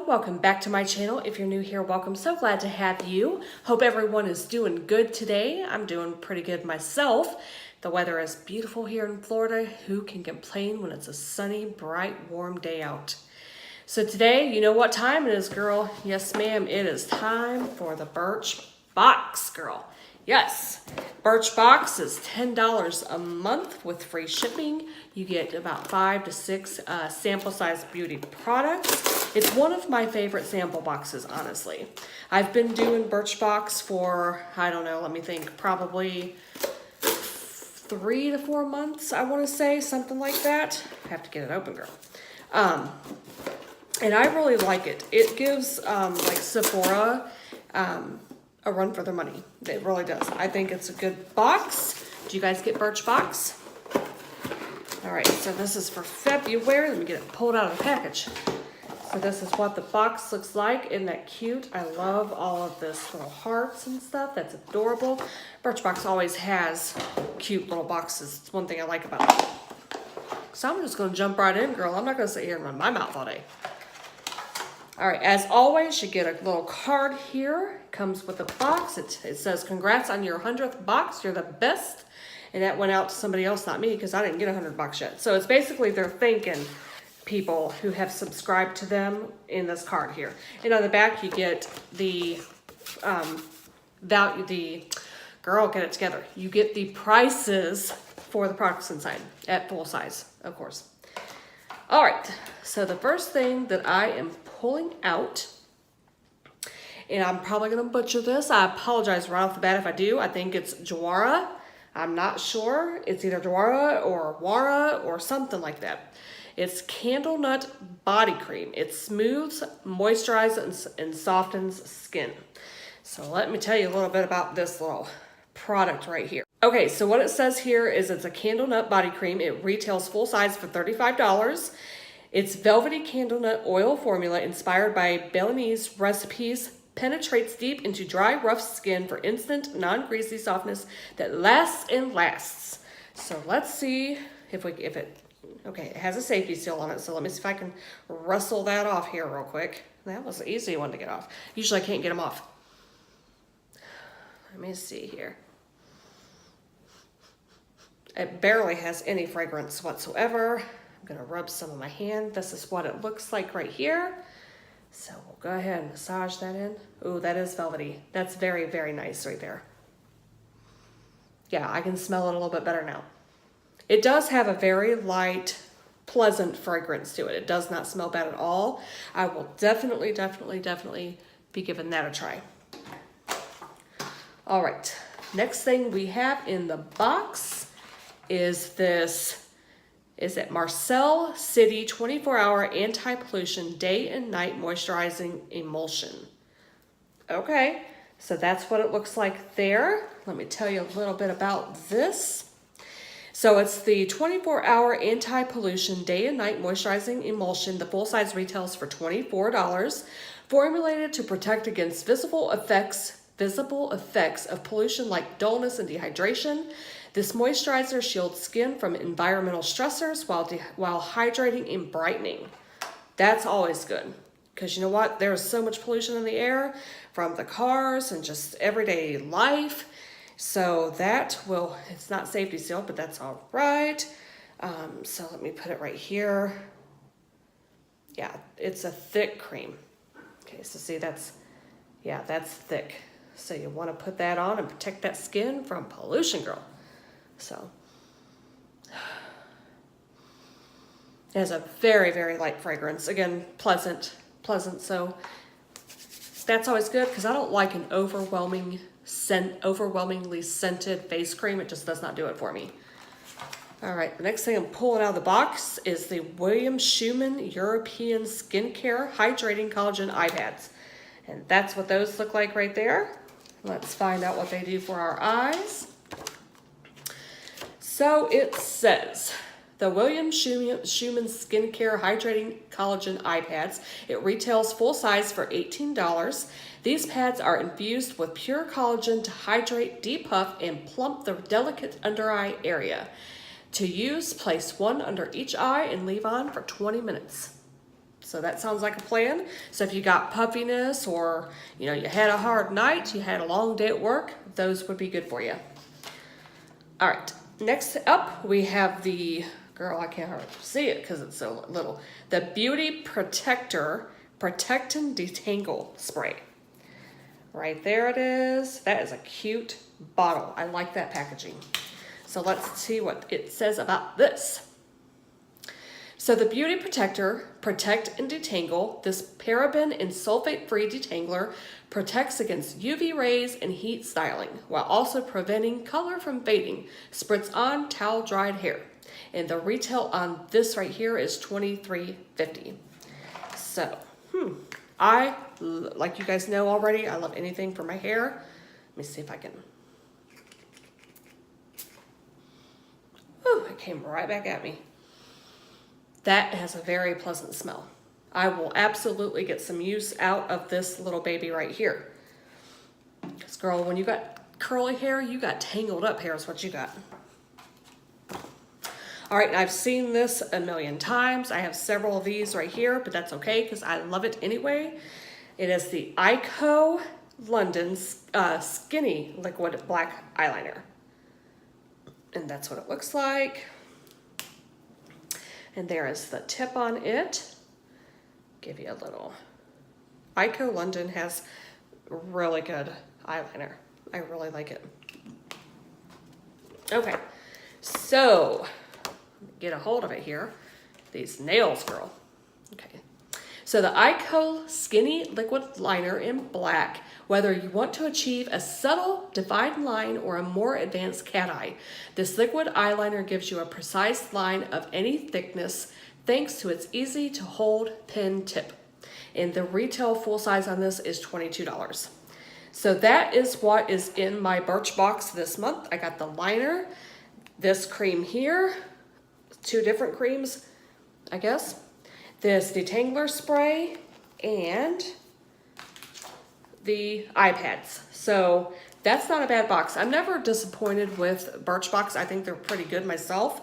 welcome back to my channel. If you're new here, welcome. So glad to have you. Hope everyone is doing good today. I'm doing pretty good myself. The weather is beautiful here in Florida. Who can complain when it's a sunny, bright, warm day out? So today, you know what time it is, girl. Yes, ma'am. It is time for the Birch Box, girl. Yes, Birch Box is $10 a month with free shipping. You get about 5 to 6 sample size beauty products. It's one of my favorite sample boxes, honestly. I've been doing Birch Box for, I don't know, let me think, probably 3 to 4 months, I want to say, something like that. I have to get it open, girl. And I really like it. It gives like Sephora a run for their money. It really does. I think it's a good box. Do you guys get Birch Box? All right, so this is for February. Let me get it pulled out of the package. So this is what the box looks like. Isn't that cute? I love all of this little hearts and stuff. That's adorable. Birch Box always has cute little boxes. It's one thing I like about it. So I'm just going to jump right in, girl. I'm not going to sit here and run my mouth all day. All right, as always, you get a little card here. It comes with a box. It says, congrats on your 100th box. You're the best. And that went out to somebody else, not me, because I didn't get 100 box yet. So it's basically they're thanking people who have subscribed to them in this card here. And on the back, you get the girl, get it together. You get the prices for the products inside at full size, of course. All right, so the first thing that I am pulling out, and I'm probably going to butcher this. I apologize right off the bat if I do. I think it's Jawara. I'm not sure. It's either Jawara or Wara or something like that. It's Candle Nut Body Cream. It smooths, moisturizes, and softens skin. So let me tell you a little bit about this little product right here. Okay, so what it says here is it's a Candle Nut Body Cream. It retails full size for $35. It's velvety candle nut oil formula inspired by Balinese recipes, penetrates deep into dry, rough skin for instant, non-greasy softness that lasts and lasts. So let's see if it, okay, it has a safety seal on it. So let me see if I can rustle that off here real quick. That was an easy one to get off. Usually I can't get them off. Let me see here. It barely has any fragrance whatsoever. I'm gonna rub some on my hand. This is what it looks like right here. So we'll go ahead and massage that in. Ooh, that is velvety. That's very, very nice right there. Yeah, I can smell it a little bit better now. It does have a very light, pleasant fragrance to it. It does not smell bad at all. I will definitely be giving that a try. All right, next thing we have in the box is this. Is it Marcel City 24-hour anti-pollution day and night moisturizing emulsion. Okay, so that's what it looks like there. Let me tell you a little bit about this. So it's the 24-hour anti-pollution day and night moisturizing emulsion. The full size retails for $24. Formulated to protect against visible effects of pollution like dullness and dehydration. This moisturizer shields skin from environmental stressors while hydrating and brightening. That's always good, because you know what? There's so much pollution in the air from the cars and just everyday life. So that will, it's not safety sealed, but that's all right. So let me put it right here. Yeah, it's a thick cream. Okay, so see that's thick. So you want to put that on and protect that skin from pollution, girl. So it has a very, very light fragrance. Again, pleasant. So that's always good, because I don't like an overwhelmingly scented face cream. It just does not do it for me. All right, the next thing I'm pulling out of the box is the William Schumann European Skincare Hydrating Collagen Eye Pads. And that's what those look like right there. Let's find out what they do for our eyes. So it says, the William Schumann Skincare Hydrating Collagen Eye Pads. It retails full size for $18. These pads are infused with pure collagen to hydrate, depuff, and plump the delicate under eye area. To use, place one under each eye and leave on for 20 minutes. So that sounds like a plan. So if you got puffiness, or you know, you had a hard night, you had a long day at work, those would be good for you. All right, next up we have the, girl, I can't hardly see it because it's so little, the Beauty Protector Protect and Detangle Spray. Right there it is. That is a cute bottle. I like that packaging. So let's see what it says about this. So the Beauty Protector Protect and Detangle, this paraben and sulfate-free detangler protects against UV rays and heat styling while also preventing color from fading. Spritz on towel-dried hair. And the retail on this right here is $23.50. So, I, like you guys know already, I love anything for my hair. Let me see if I can. Ooh, it came right back at me. That has a very pleasant smell. I will absolutely get some use out of this little baby right here. Because girl, when you got curly hair, you got tangled up hair is what you got. All right, I've seen this a million times. I have several of these right here, but that's okay because I love it anyway. It is the Ico London Skinny Liquid Black Eyeliner. And that's what it looks like. And there is the tip on it. Give you a little. Ico London has really good eyeliner. I really like it. Okay, so get a hold of it here. These nails, girl. Okay. So the Ico Skinny Liquid Liner in black, whether you want to achieve a subtle, defined line or a more advanced cat eye, this liquid eyeliner gives you a precise line of any thickness thanks to its easy to hold pen tip. And the retail full size on this is $22. So that is what is in my Birch Box this month. I got the liner, this cream here, 2 different creams, I guess. This detangler spray, and the eye pads. So that's not a bad box. I'm never disappointed with Birch Box. I think they're pretty good myself.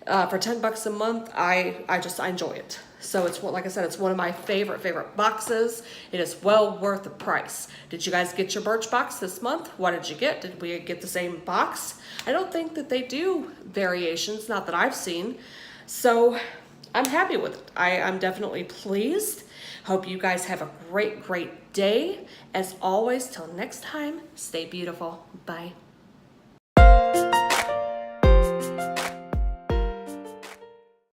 For $10 a month, I enjoy it. So it's, like I said, it's one of my favorite boxes. It is well worth the price. Did you guys get your Birch Box this month? What did you get? Did we get the same box? I don't think that they do variations, not that I've seen. So I'm happy with it. I'm definitely pleased. Hope you guys have a great day. As always, till next time, stay beautiful. Bye.